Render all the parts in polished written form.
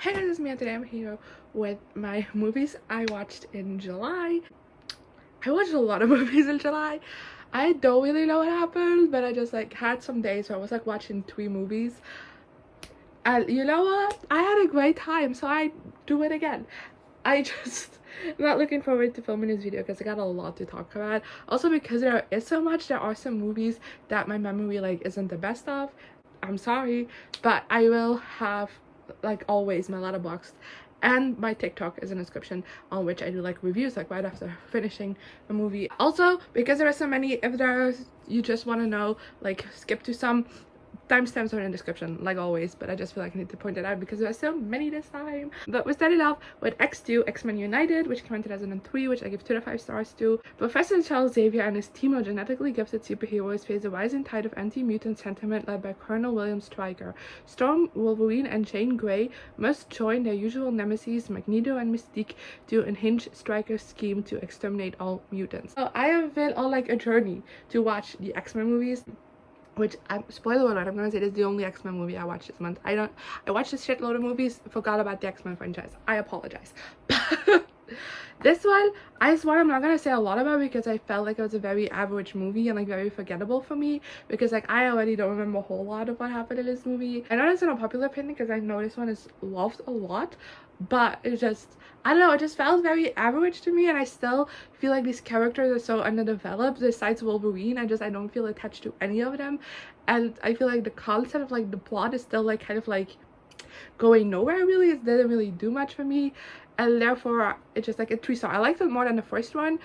Hey guys, it's me and today I'm here with my movies I watched in July. I watched a lot of movies in July. I don't really know what happened, but I just had some days where I was watching 3 movies. And you know what? I had a great time, so I do it again. I just not looking forward to filming this video because I got a lot to talk about. Also because there is so much, there are some movies that my memory isn't the best of. I'm sorry, but I will have always my letterboxd and my TikTok is in the description, on which I do reviews right after finishing a movie. Also, because there are so many, if you just want to know, skip to some, timestamps are in the description like always, but I just feel like I need to point it out because there are so many this time. But we started off with X2, X-Men United, which came in 2003, which I give 2 out of 5 stars to. Professor Charles Xavier and his team of genetically gifted superheroes face a rising tide of anti-mutant sentiment led by Colonel William Stryker. Storm, Wolverine, and Jean Grey must join their usual nemesis Magneto and Mystique to unhinge Stryker's scheme to exterminate all mutants. So I have been on a journey to watch the X-Men movies, which, spoiler alert, I'm gonna say this is the only X-Men movie I watched this month. I watched a shitload of movies, forgot about the X-Men franchise. I apologize. This one, I swear I'm not gonna say a lot about because I felt like it was a very average movie and very forgettable for me because I already don't remember a whole lot of what happened in this movie. I know it's an unpopular opinion because I know this one is loved a lot, but it just, I don't know, it just felt very average to me, and I still feel like these characters are so underdeveloped. Besides Wolverine, I don't feel attached to any of them, and I feel like the concept of the plot is still going nowhere really. It didn't really do much for me, and therefore it's just a 3-star. I liked it more than the first one,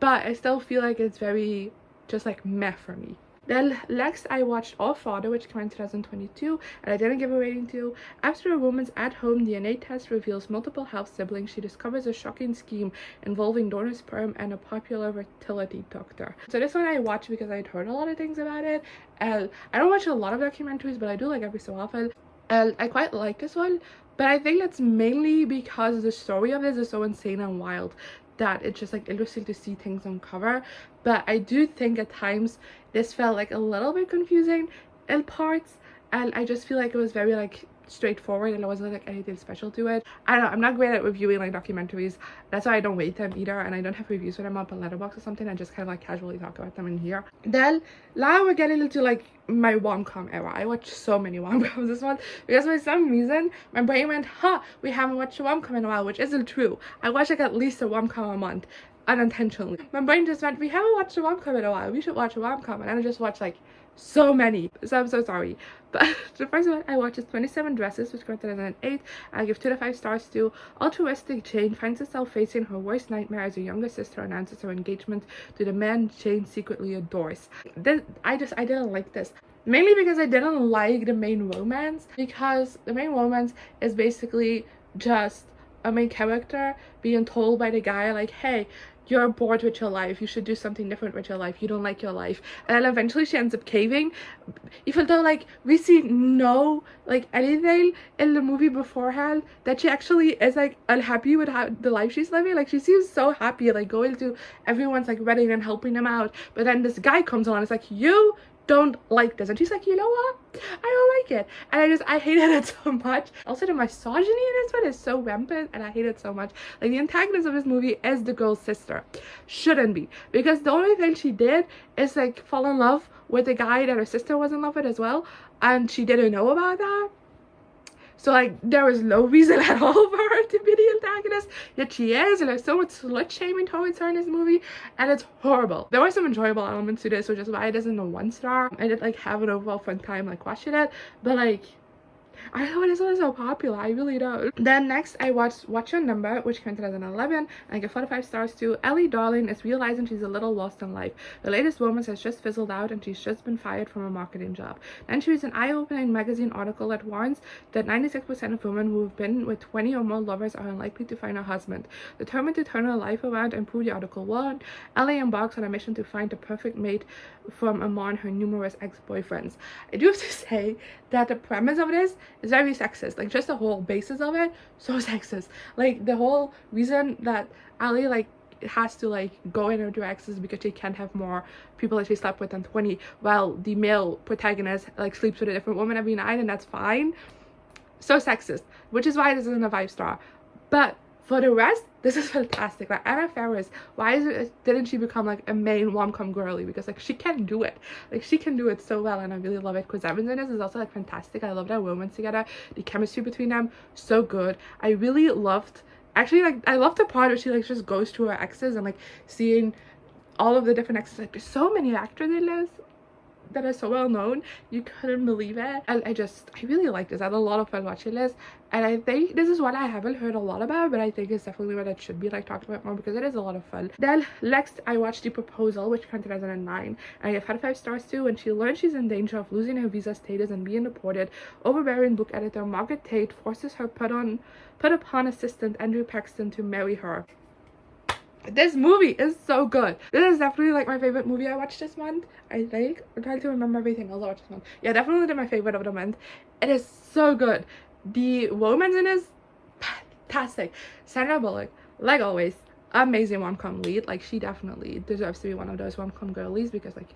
but I still feel like it's very just meh for me. Then next I watched Our Father, which came in 2022, and I didn't give a rating to. After a woman's at-home DNA test reveals multiple half siblings, she discovers a shocking scheme involving donor sperm and a popular fertility doctor. So this one I watched because I'd heard a lot of things about it, and I don't watch a lot of documentaries, but I do every so often, and I quite like this one. But I think that's mainly because the story of this is so insane and wild that it's just interesting to see things uncover. But I do think at times this felt a little bit confusing in parts, and I just feel it was very straightforward and there wasn't anything special to it. I don't know, I'm not great at reviewing documentaries, that's why I don't rate them either, and I don't have reviews for them up on Letterboxd or something. I just casually talk about them in here. Then now we're getting into my rom-com era. I watched so many rom-coms this month because for some reason my brain went, we haven't watched a rom-com in a while, which isn't true. I watch at least a rom-com a month unintentionally. My brain just went, we haven't watched a rom-com in a while, we should watch a rom-com, and I just watched so many, so I'm so sorry. But the first one I watched is 27 Dresses, which came in 2008. I give 2 out of 5 stars to. Altruistic Jane finds herself facing her worst nightmare as her younger sister announces her engagement to the man Jane secretly adores. I didn't like this, mainly because I didn't like the main romance, because the main romance is basically just a main character being told by the guy hey, you're bored with your life, you should do something different with your life, you don't like your life, and then eventually she ends up caving, even though we see no anything in the movie beforehand that she actually is unhappy with the life she's living. She seems so happy going to everyone's wedding and helping them out, but then this guy comes along and it's you don't like this, and she's you know what, I don't like it, and I hated it so much. Also, the misogyny in this one is so rampant, and I hate it so much. The antagonist of this movie is the girl's sister. Shouldn't be, because the only thing she did is fall in love with the guy that her sister was in love with as well, and she didn't know about that. So there was no reason at all for her to be the antagonist, yet she is, and there's so much slut shaming towards her in this movie, and it's horrible. There were some enjoyable elements to this, which is why it isn't a 1-star. I did have an overall fun time watching it, but I don't know why this one is so popular, I really don't. Then next I watched Watch Your Number, which came in 2011, and I give 4 out of 5 stars to. Ellie Darling is realizing she's a little lost in life. The latest romance has just fizzled out and she's just been fired from a marketing job. Then she reads an eye-opening magazine article that warns that 96% of women who have been with 20 or more lovers are unlikely to find a husband. Determined to turn her life around and prove the article wrong, Ellie embarks on a mission to find the perfect mate from among her numerous ex-boyfriends. I do have to say that the premise of this is very sexist. Just the whole basis of it, so sexist. The whole reason that Ali has to go in her exes because she can't have more people that she slept with than 20, while the male protagonist sleeps with a different woman every night, and that's fine. so sexist, which is why this isn't a 5-star. But for the rest, this is fantastic. Like, Anna Faris, didn't she become like a main rom-com girly? Because like she can do it. Like, she can do it so well, and I really love it. Chris Evans in this is also like fantastic. I love their romance together. The chemistry between them, so good. I really loved, actually, like, I love the part where she like just goes to her exes and like seeing all of the different exes. Like, there's so many actors in this that are so well known, you couldn't believe it. And I really like this. I had a lot of fun watching this, and I think this is one I haven't heard a lot about, but I think it's definitely one that should be like talked about more, because it is a lot of fun. Then next I watched The Proposal, which came in 2009, and I have had 5 stars too. When she learns she's in danger of losing her visa status and being deported, overbearing book editor Margaret Tate forces her put upon assistant Andrew Paxton to marry her. This movie is so good. This is definitely like my favorite movie I watched this month, I think. I'm trying to remember everything else I watched this month. Yeah, definitely my favorite of the month. It is so good. The romance in it is fantastic. Sandra Bullock, like always, amazing rom-com lead. Like, she definitely deserves to be one of those rom-com girlies, because like,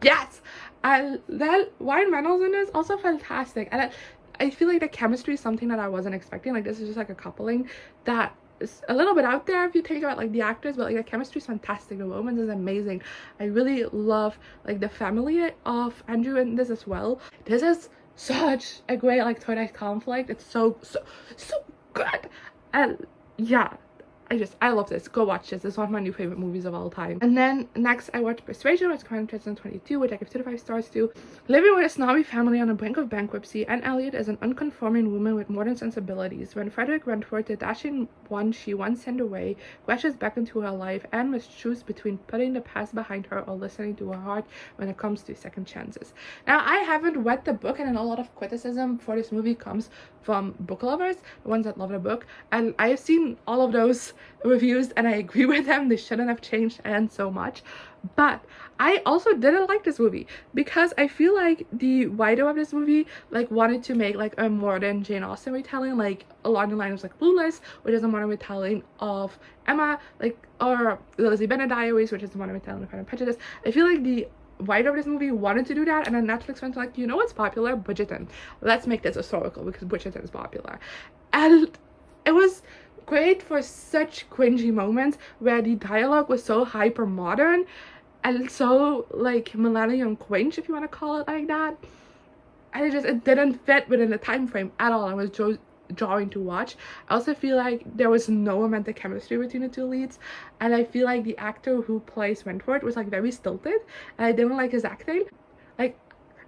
yes. And then Ryan Reynolds in this, also fantastic. And I feel like the chemistry is something that I wasn't expecting. Like, this is just like a coupling that is a little bit out there if you think about like the actors, but like the chemistry is fantastic. The romance is amazing. I really love like the family of Andrew in this as well. This is such a great like twilight conflict. It's so good. And yeah, I love this. Go watch this. It's one of my new favorite movies of all time. And then next I watched Persuasion, which came in 2022, which I give 2 to 5 stars to. Living with a snobby family on the brink of bankruptcy, Anne Elliot is an unconforming woman with modern sensibilities. When Frederick Wentworth, the dashing one she once sent away, crashes back into her life, Anne must choose between putting the past behind her or listening to her heart when it comes to second chances. Now, I haven't read the book, and a lot of criticism for this movie comes from book lovers, the ones that love the book, and I have seen all of those reviews and I agree with them. They shouldn't have changed Anne so much. But I also didn't like this movie, because I feel like the writer of this movie like wanted to make like a modern Jane Austen retelling, like along the lines of like Clueless, which is a modern retelling of Emma, like, or the Lizzie Bennet Diaries, which is a modern retelling of Pride and Prejudice. I feel like the writer of this movie wanted to do that, and then Netflix went like, you know what's popular? Bridgerton. Let's make this historical because Bridgerton is popular. And it was great for such cringy moments where the dialogue was so hyper modern and so like millennium cringe, if you want to call it like that. And it didn't fit within the time frame at all. I was jarring to watch. I also feel like there was no romantic chemistry between the two leads, and I feel like the actor who plays Wentworth was like very stilted, and I didn't like his acting. Like,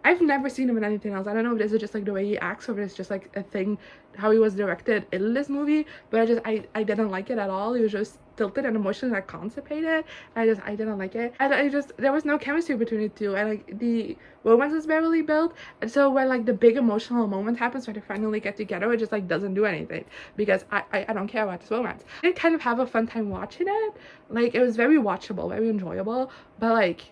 I've never seen him in anything else. I don't know if this is just like the way he acts, or if it's just like a thing how he was directed in this movie, but I didn't like it at all. He was just tilted and emotionally like constipated. I didn't like it, and there was no chemistry between the two, and like the romance was barely built, and so when like the big emotional moment happens when they finally get together, it just like doesn't do anything, because I don't care about this romance. I did kind of have a fun time watching it. Like, it was very watchable, very enjoyable, but like,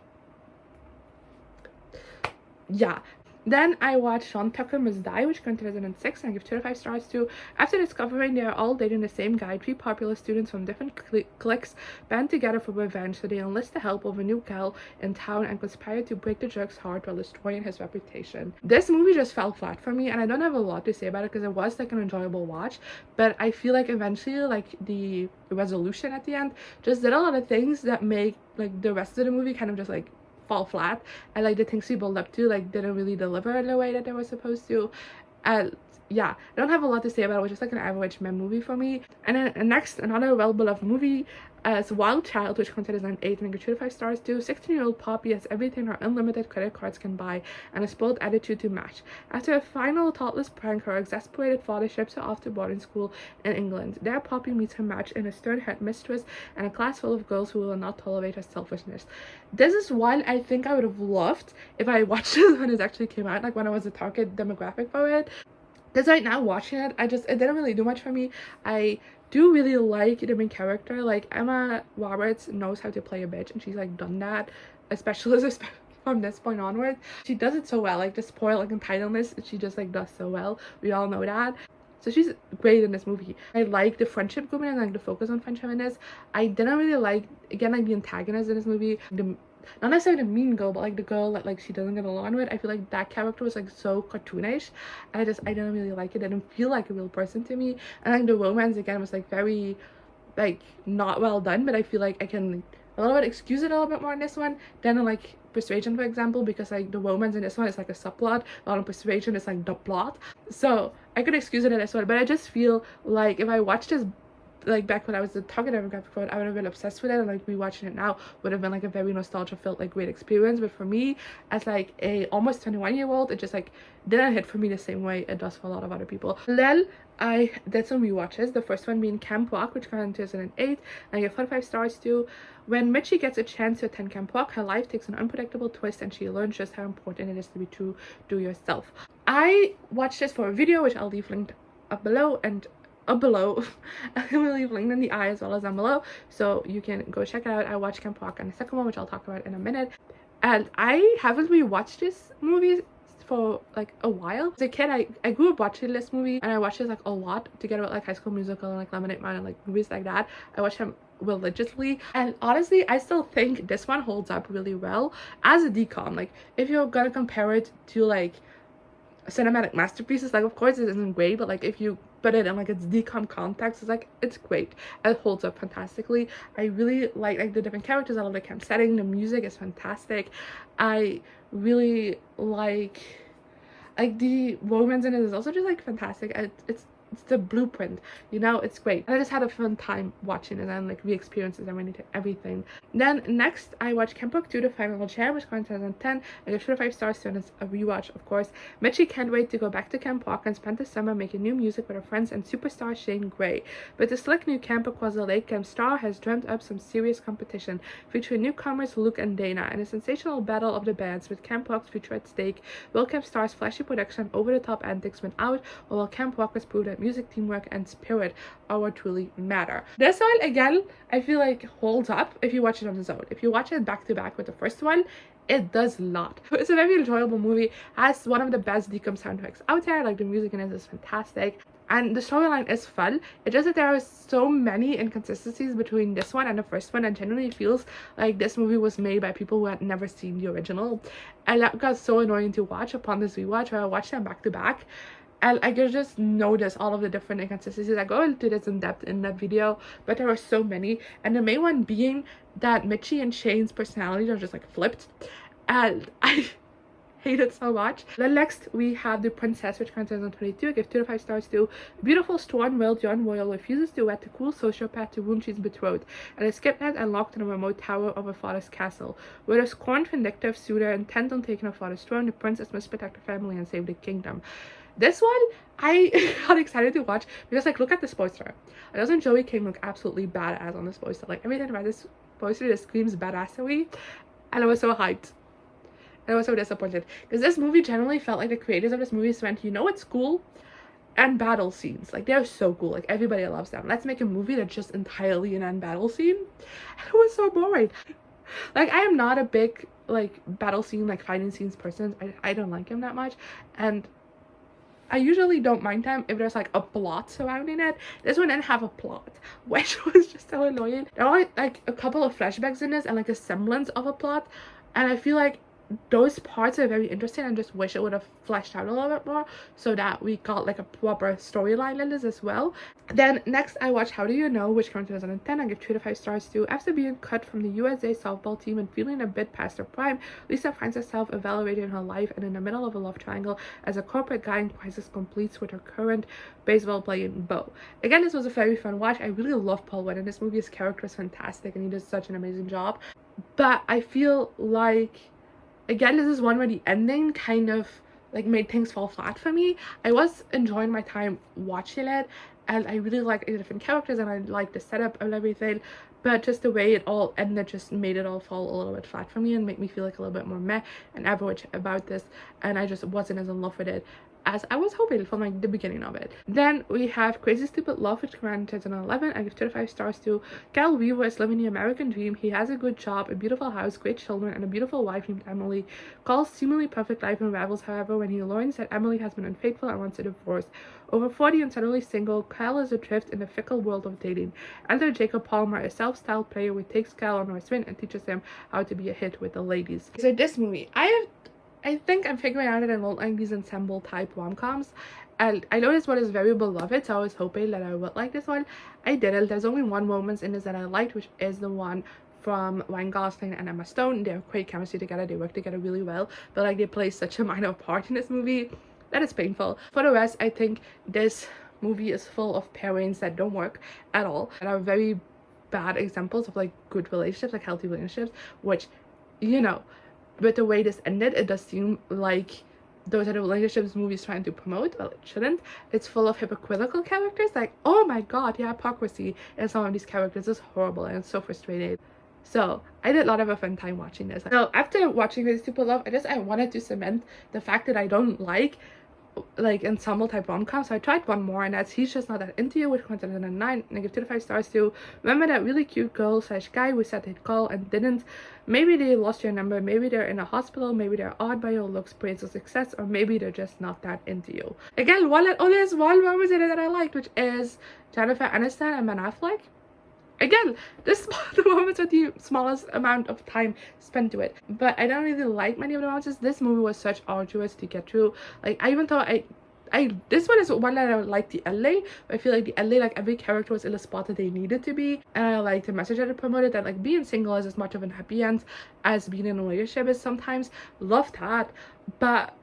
yeah. Then I watched Sean Tucker Must Die, which came in 2006, and I give 2 to 5 stars to. After discovering they are all dating the same guy, 3 popular students from different cliques band together for revenge, so they enlist the help of a new gal in town and conspire to break the jerk's heart while destroying his reputation. This movie just fell flat for me, and I don't have a lot to say about it because it was like an enjoyable watch, but I feel like eventually like the resolution at the end just did a lot of things that make like the rest of the movie kind of just like fall flat, and like the things we build up to like didn't really deliver in the way that they were supposed to. And yeah, I don't have a lot to say about it. It was just like an average meh movie for me. And then next, another well-beloved movie as Wild Child, which comes in 2008, and I give 2 to 5 stars to. 16-year-old Poppy has everything her unlimited credit cards can buy and a spoiled attitude to match. After a final thoughtless prank, her exasperated father ships her off to boarding school in England. There, Poppy meets her match in a stern headmistress and a class full of girls who will not tolerate her selfishness. This is one I think I would have loved if I watched it when it actually came out, like when I was the target demographic for it. Because right now watching it, it didn't really do much for me. I do really like the main character. Like, Emma Roberts knows how to play a bitch, and she's like done that, especially from this point onward. She does it so well. Like, the spoil like entitledness, she just like does so well. We all know that. So she's great in this movie. I like the friendship going and like the focus on friendship in this. I didn't really like, again, like the antagonist in this movie. The not necessarily the mean girl, but like the girl that like she doesn't get along with. I feel like that character was like so cartoonish, and I didn't really like it. It didn't feel like a real person to me. And like the romance again was like very like not well done, but I feel like I can a little bit excuse it a little bit more in this one than in like Persuasion, for example, because like the romance in this one is like a subplot, while in Persuasion is like the plot. So I could excuse it in this one, but I just feel like if I watched this like back when I was the target demographic for it, I would have been obsessed with it, and like rewatching it now would have been like a very nostalgia filled like great experience. But for me, as like a almost 21-year-old, it just like didn't hit for me the same way it does for a lot of other people. Then I did some rewatches, the first one being Camp Rock, which came out in 2008. I gave 5 stars to. When Mitchie gets a chance to attend Camp Rock, her life takes an unpredictable twist, and she learns just how important it is to be true to yourself. I watched this for a video, which I'll leave linked up below, and up below I will leave linked in the eye as well as down below, so you can go check it out. I watched Camp Rock and the second one, which I'll talk about in a minute, and I haven't rewatched this movie for like a while. As a kid, I grew up watching this movie, and I watched this like a lot together with like High School Musical and like Lemonade Man and like movies like that. I watched them religiously, and honestly I still think this one holds up really well as a decom. Like if you're gonna compare it to like cinematic masterpieces, like of course it isn't great, but like if you put it in like its decom context, it's like it's great. It holds up fantastically. I really like the different characters. I love the camp setting. The music is fantastic. I really like the romance in it is also just like fantastic. It's the blueprint, you know, it's great. And I just had a fun time watching it and like re-experiences and everything. Then next I watched Camp Rock 2 The Final Chair, which came in 2010. I gave 2 to 5 stars to, and it's a rewatch, of course. Mitchie can't wait to go back to Camp Rock and spend the summer making new music with her friends and superstar Shane Gray. But the slick new camp across the lake, Camp Star has dreamt up some serious competition featuring newcomers Luke and Dana. In a sensational battle of the bands with Camp Rock's future at stake, will Camp Star's flashy production and over-the-top antics win out, or will Camp Rockers prove that music, teamwork, and spirit are what truly matter? This one, again, I feel like holds up if you watch it on its own. If you watch it back to back with the first one, it does not. It's a very enjoyable movie, has one of the best decom soundtracks out there. Like the music in it is fantastic, and the storyline is fun. It's just that there are so many inconsistencies between this one and the first one, and genuinely feels like this movie was made by people who had never seen the original, and that got so annoying to watch upon this rewatch, where I watched them back to back. And I could just notice all of the different inconsistencies. I go into this in depth in that video, but there were so many. And the main one being that Mitchie and Shane's personalities are just like flipped. And I hate it so much. Then next we have The Princess, which comes in 2022. I give 2 to 5 stars to. Beautiful, strong-willed young royal refuses to wed the cool sociopath to whom she's betrothed, and is kidnapped and locked in a remote tower of her father's castle. With a scorned, vindictive suitor intent on taking her father's throne, the princess must protect her family and save the kingdom. This one I got excited to watch because like look at this poster. Doesn't Joey King look absolutely badass on this poster? Like everything about this poster just screams badassery, and I was so hyped. And I was so disappointed because this movie generally felt like the creators of this movie went, you know what's cool? And battle scenes. Like they're so cool. Like everybody loves them. Let's make a movie that's just entirely an end battle scene. And it was so boring. Like I am not a big like battle scene, like fighting scenes person. I don't like him that much, and I usually don't mind them if there's like a plot surrounding it. This one didn't have a plot, which was just so annoying. There are like a couple of flashbacks in this and like a semblance of a plot, and I feel like those parts are very interesting and just wish it would have fleshed out a little bit more so that we got like a proper storyline in this as well. Then next I watched How Do You Know, which came in 2010. I give 2 to 5 stars to. After being cut from the USA softball team and feeling a bit past her prime, Lisa finds herself evaluating her life and in the middle of a love triangle as a corporate guy in crisis completes with her current baseball playing beau. Again, this was a very fun watch. I really love Paul Rudd in this movie. His character is fantastic and he does such an amazing job, but I feel like again this is one where the ending kind of like made things fall flat for me. I was enjoying my time watching it, and I really liked the different characters and I liked the setup and everything, but just the way it all ended just made it all fall a little bit flat for me and make me feel like a little bit more meh and average about this, and I just wasn't as in love with it as I was hoping from like the beginning of it. Then we have Crazy Stupid Love, which came out in 2011. I give 2 to 5 stars to Cal Weaver is living the American dream. He has a good job, a beautiful house, great children, and a beautiful wife named Emily. Calls seemingly perfect life unravels, however, when he learns that Emily has been unfaithful and wants a divorce. Over 40 and suddenly single, Cal is adrift in the fickle world of dating. Enter Jacob Palmer, a self-styled player who takes Cal on her swing and teaches him how to be a hit with the ladies. So this movie, I think I'm figuring out that I won't like these ensemble type rom-coms, and I know this one is very beloved, so I was hoping that I would like this one. I didn't. There's only one moment in this that I liked, which is the one from Ryan Gosling and Emma Stone. They have great chemistry together, they work together really well, but like they play such a minor part in this movie that is painful. For the rest, I think this movie is full of pairings that don't work at all and are very bad examples of like good relationships, like healthy relationships, which, you know, with the way this ended, it does seem like those are the relationships movies trying to promote. Well, it shouldn't. It's full of hypocritical characters. Like, oh my god, the hypocrisy in some of these characters is horrible and it's so frustrating. So I did a lot of a fun time watching this. So after watching Crazy Stupid Love, I wanted to cement the fact that I don't like ensemble type rom-com, so I tried one more, and that's He's Just Not That Into You, which comes in 2009, and I give 2 to 5 stars to remember that really cute girl / guy who said they'd call and didn't. Maybe they lost your number, maybe they're in a hospital, maybe they're awed by your looks, praise, or success, or maybe they're just not that into you. Again, only has one moment in it that I liked, which is Jennifer Aniston and Ben Affleck. Again, the moments with the smallest amount of time spent to it, but I don't really like many of the moments. This movie was such arduous to get through. Like, I even thought this one is one that I would like the LA, but I feel like the LA, like every character was in the spot that they needed to be, and I like the message that it promoted, that like being single is as much of a happy end as being in a relationship is sometimes. Love that, but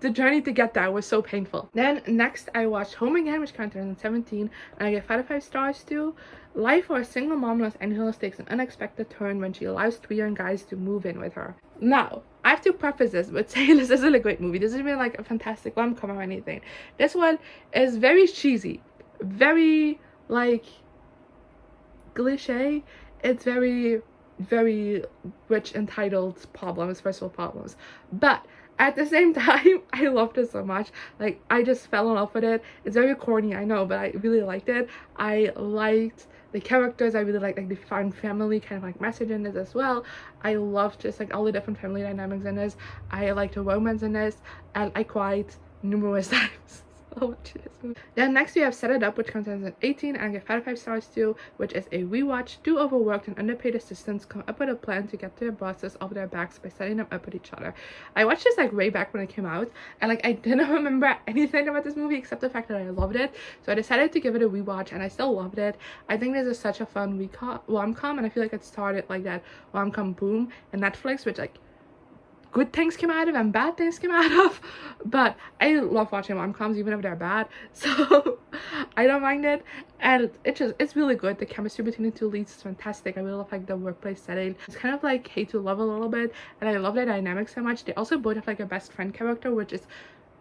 the journey to get there was so painful. Then next I watched Home Again, which came out in 2017, and I gave 5 to 5 stars to life for a single mom in Los Angeles takes an unexpected turn when she allows 3 young guys to move in with her. Now, I have to preface this with saying this isn't a great movie. This isn't like a fantastic rom-com or anything. This one is very cheesy, very like cliche. It's very rich entitled problems, first world problems, but at the same time, I loved it so much. Like, I just fell in love with it. It's very corny, I know, but I really liked it. I liked the characters. I really liked the found family kind of like message in this as well. I loved just like all the different family dynamics in this. I liked the romance in this, and I cried numerous times. Then next we have Set It Up, which comes in 2018, and I give 5 to 5 stars to, which is a rewatch. 2 overworked and underpaid assistants come up with a plan to get their bosses off their backs by setting them up with each other. I watched this like way back when it came out, and like I didn't remember anything about this movie except the fact that I loved it, so I decided to give it a rewatch, and I still loved it. I think this is such a fun rom-com, and I feel like it started like that rom-com boom in Netflix, which like good things came out of and bad things came out of, but I love watching rom-coms even if they're bad, so I don't mind it. And it's really good. The chemistry between the two leads is fantastic. I really love like the workplace setting. It's kind of like hate to love a little bit, and I love their dynamics so much. They also both have like a best friend character, which is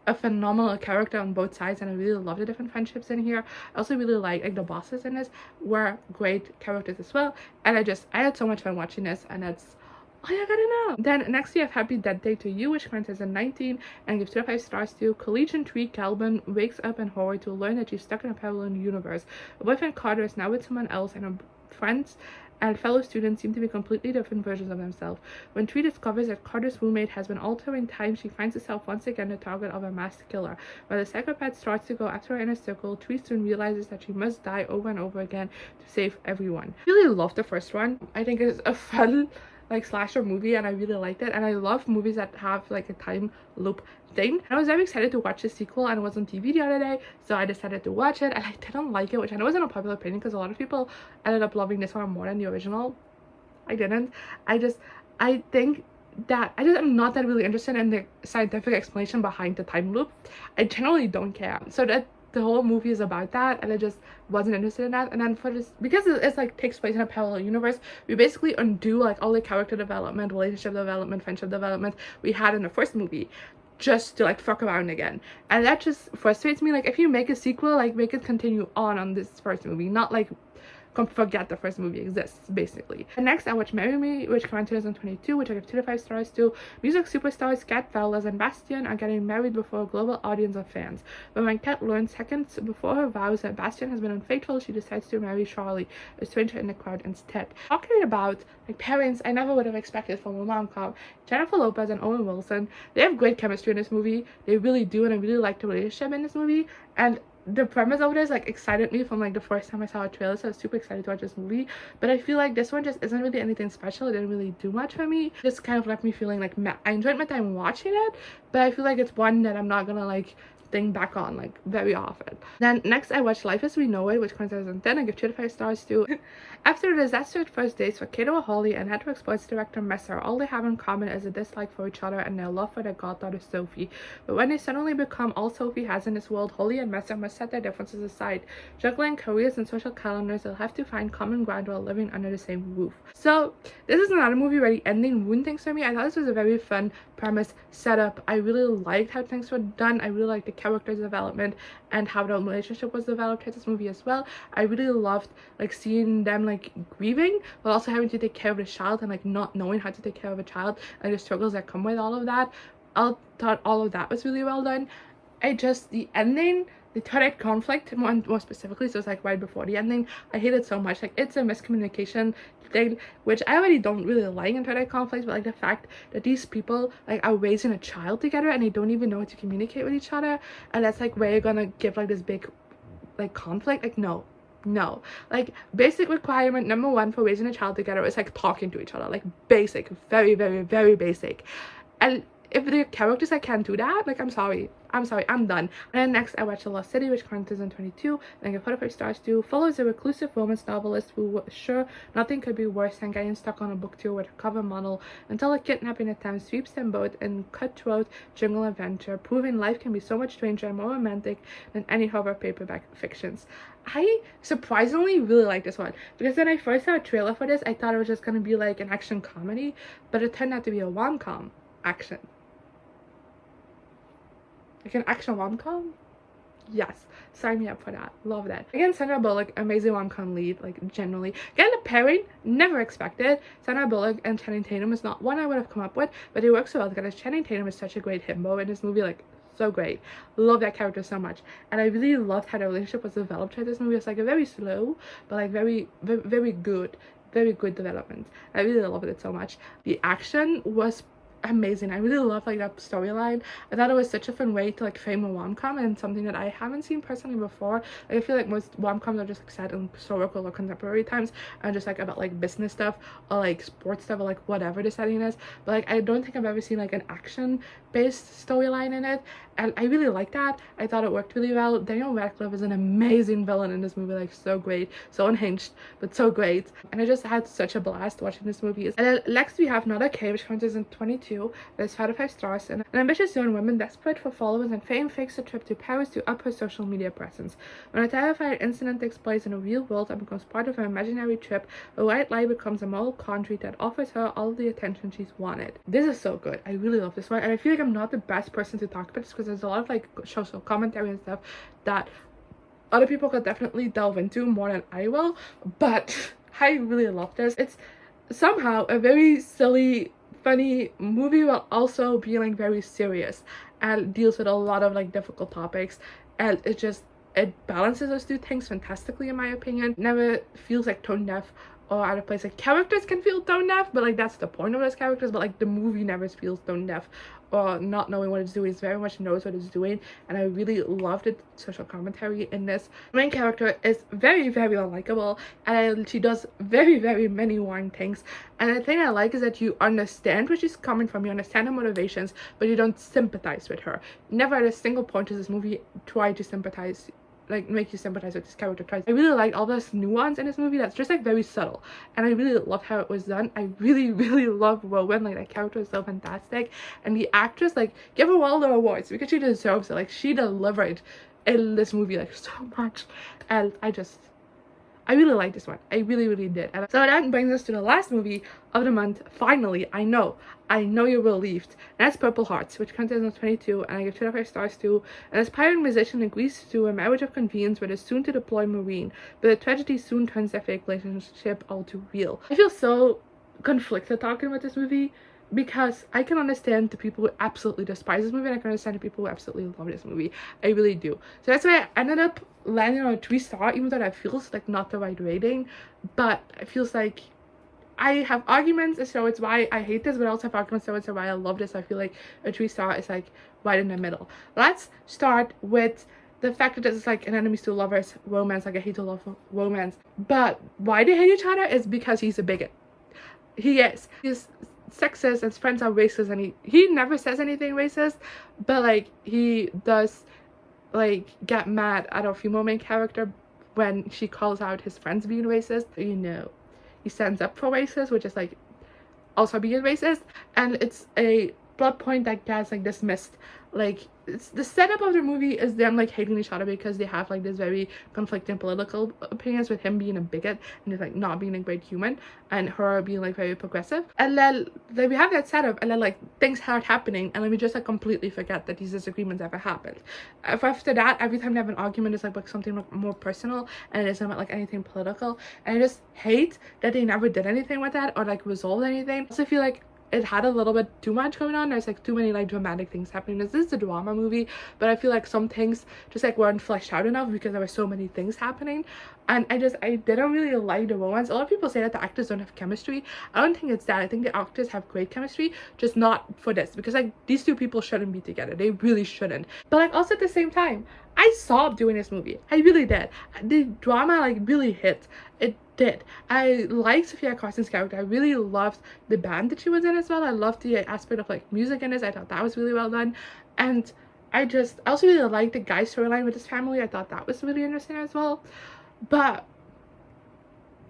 a phenomenal character on both sides, and I really love the different friendships in here. I also really like the bosses in this were great characters as well, and I had so much fun watching this, and that's all you gotta know. Then next we have Happy Death Day to You, which comes in 19, and gives 2 to 5 stars to Collegian Tree Calvin wakes up in horror to learn that she's stuck in a parallel universe. Her boyfriend Carter is now with someone else, and her friends and fellow students seem to be completely different versions of themselves. When Tree discovers that Carter's roommate has been altering time, she finds herself once again the target of a masked killer. While the psychopath starts to go after her in a circle, Tree soon realizes that she must die over and over again to save everyone. I really love the first one. I think it's a fun like slasher movie, and I really liked it, and I love movies that have like a time loop thing. And I was very excited to watch the sequel, and it was on TV the other day, so I decided to watch it, and I didn't like it, which I know isn't a popular opinion because a lot of people ended up loving this one more than the original. I didn't. I think that I'm not that really interested in the scientific explanation behind the time loop. I generally don't care, so that the whole movie is about that, and I just wasn't interested in that. And then for this, because it's like takes place in a parallel universe, we basically undo like all the character development, relationship development, friendship development we had in the first movie, just to like fuck around again. And that just frustrates me. Like, if you make a sequel, like make it continue on this first movie, not like forget the first movie exists, basically. And next I watched Marry Me, which came out in 2022, which I give 2 to 5 stars to. Music superstars Kat Velez and Bastian are getting married before a global audience of fans. But when Kat learns seconds before her vows that Bastian has been unfaithful, she decides to marry Charlie, a stranger in the crowd, instead. Talking about like parents I never would have expected from a rom-com, Jennifer Lopez and Owen Wilson, they have great chemistry in this movie. They really do, and I really like the relationship in this movie. And the premise of this like excited me from like the first time I saw a trailer, so I was super excited to watch this movie. But I feel like this one just isn't really anything special. It didn't really do much for me. It just kind of left me feeling like I enjoyed my time watching it, but I feel like it's one that I'm not gonna like think back on like very often. Then next I watched Life as We Know It, which comes out in 2010. I give 2 to 5 stars to. After a disastrous first dates for Kato and Holly and Network Sports director Messer, all they have in common is a dislike for each other and their love for their goddaughter Sophie. But when they suddenly become all Sophie has in this world, Holly and Messer must set their differences aside. Juggling careers and social calendars, they'll have to find common ground while living under the same roof. So this is not a movie where the ending ruined things for me. I thought this was a very fun premise setup. I really liked how things were done. I really liked the character development and how the relationship was developed in this movie as well. I really loved like seeing them like grieving but also having to take care of the child and like not knowing how to take care of a child and the struggles that come with all of that. I thought all of that was really well done. The ending, the third act conflict more specifically, so it's like right before the ending, I hate it so much. Like it's a miscommunication thing, which I already don't really like in third act conflicts, but like the fact that these people like are raising a child together and they don't even know how to communicate with each other, and that's like where you're gonna give like this big like conflict. Like no, like basic requirement number 1 for raising a child together is like talking to each other, like basic, very very very basic. And if the characters that can't do that, like I'm sorry, I'm done. And then next I watched The Lost City, which comes in 2022, and I give 4 to 5 stars to. Follows a reclusive romance novelist who was sure nothing could be worse than getting stuck on a book tour with a cover model until a kidnapping attempt sweeps them both in cutthroat jungle adventure, proving life can be so much stranger and more romantic than any horror paperback fictions. I surprisingly really like this one, because when I first saw a trailer for this, I thought it was just gonna be like an action comedy, but it turned out to be a rom-com action. Like an action rom-com? Yes, sign me up for that. Love that. Again, Sandra Bullock, amazing rom-com lead, like generally. Again, the pairing, never expected. Sandra Bullock and Channing Tatum is not one I would have come up with, but it works so well because Channing Tatum is such a great himbo in this movie, like so great. Love that character so much. And I really loved how the relationship was developed in this movie. It's like a very slow, but like very good development. I really loved it so much. The action was amazing. I really love like that storyline. I thought it was such a fun way to like frame a rom-com, and something that I haven't seen personally before. Like, I feel like most rom-coms are just like set in historical or contemporary times and just like about like business stuff or like sports stuff or like whatever the setting is, but like I don't think I've ever seen like an action based storyline in it, and I really like that. I thought it worked really well. Daniel Radcliffe is an amazing villain in this movie, like so great, so unhinged but so great, and I just had such a blast watching this movie. And then next we have Not Okay, which comes in 22. There's 5 to 5 stars, and an ambitious young woman desperate for followers and fame fakes a trip to Paris to up her social media presence. When a terrifying incident takes place in the real world and becomes part of her imaginary trip, a white lie becomes a moral conduit that offers her all the attention she's wanted. This is so good. I really love this one, and I feel like I'm not the best person to talk about this because there's a lot of like social commentary and stuff that other people could definitely delve into more than I will, but I really love this. It's somehow a very silly, funny movie while also being like very serious and deals with a lot of like difficult topics, and it balances those two things fantastically in my opinion. It never feels like tone deaf or out of place. Like characters can feel tone deaf, but like that's the point of those characters, but like the movie never feels tone deaf or not knowing what it's doing. It very much knows what it's doing, and I really loved the social commentary in this. The main character is very very unlikable, and she does very very many wrong things, and the thing I like is that you understand where she's coming from, you understand her motivations, but you don't sympathize with her. Never at a single point does this movie try to sympathize, like make you sympathize with this character twice. I really liked all this nuance in this movie that's just like very subtle, and I really loved how it was done. I really really love Rowan. Like that character is so fantastic, and the actress, like give her all the awards because she deserves it. Like she delivered in this movie like so much, and I really liked this one. I really, really did. And so that brings us to the last movie of the month. Finally, I know you're relieved. And that's Purple Hearts, which comes in 2022, and I give 2 out of 5 stars to. An aspiring musician agrees to a marriage of convenience with a soon-to-deploy Marine, but the tragedy soon turns their fake relationship all too real. I feel so conflicted talking about this movie, because I can understand the people who absolutely despise this movie, and I can understand the people who absolutely love this movie. I really do. So that's why I ended up landing on a 3-star, even though that feels like not the right rating. But it feels like I have arguments as to it's why I hate this, but I also have arguments as to why I love this. I feel like a 3-star is like right in the middle. Let's start with the fact that this is like an enemies to lovers romance, like a hate to love romance. But why they hate each other is because he's a bigot. He is. He's sexist, and his friends are racist, and he never says anything racist, but like he does like get mad at our female main character when she calls out his friends being racist. You know, he stands up for racist, which is like also being racist, and it's a plot point that gets like dismissed. Like, it's the setup of the movie is them like hating each other because they have like this very conflicting political opinions, with him being a bigot and just like not being a great human, and her being like very progressive. And then we have that setup, and then like things start happening, and then we just like completely forget that these disagreements ever happened. After that, every time they have an argument, it's like something like more personal, and it isn't about like anything political. And I just hate that they never did anything with that or like resolved anything. I also feel like it had a little bit too much going on. There's like too many like dramatic things happening. This is a drama movie, but I feel like some things just like weren't fleshed out enough because there were so many things happening. And I didn't really like the romance. A lot of people say that the actors don't have chemistry. I don't think it's that. I think the actors have great chemistry, just not for this, because like these two people shouldn't be together. They really shouldn't. But like also at the same time, I sobbed doing this movie. I really did. The drama like really hit. It did. I liked Sofia Carson's character. I really loved the band that she was in as well. I loved the aspect of like music in this. I thought that was really well done. And I also really liked the guy's storyline with his family. I thought that was really interesting as well. But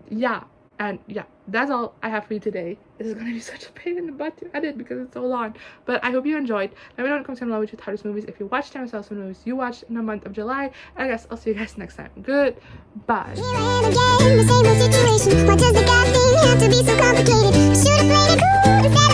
yeah, and yeah, that's all I have for you today. This is gonna be such a pain in the butt to edit because it's so long, but I hope you enjoyed. Let me know in the comments below which Titles movies, if you watched them, so some movies you watched in the month of July, and I guess I'll see you guys next time. Goodbye. Here I am again, the same old situation. Why does the God thing have to be so complicated? I should have played it cool instead